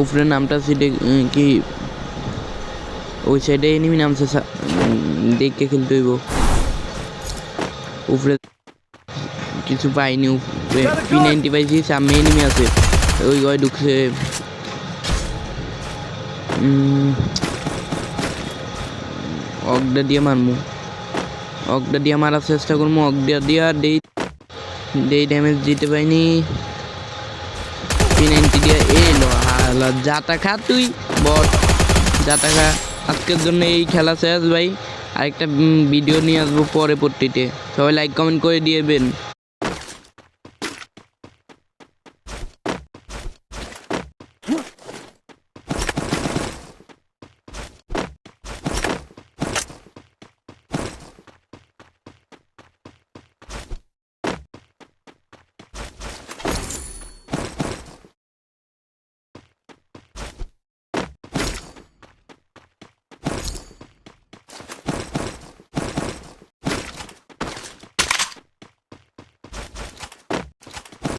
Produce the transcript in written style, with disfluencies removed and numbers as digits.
উপরে নামটা সিটে কি ওই সাইডে এনিমি নামছে, দেখে খেলতে হইব। উপরে কিছু পাইনি, উপরে P90 পাইছি, সামনে এনিমি আছে, ওই গয় ঢুকছে। অগডা দিয়ে মারমু, অগডা দিয়ে মারার চেষ্টা করবো। অগডা দিয়া দেই ড্যামেজ দিতে পাইনি। P90 দিয়ে এলো হালা, যাতা খা তুই বট, যাতা খা। আজকের জন্য এই খেলা শেষ ভাই। আরেকটা ভিডিও নিয়ে আসবো পরবর্তীতে, সবাই লাইক কমেন্ট করে দিয়েবেন।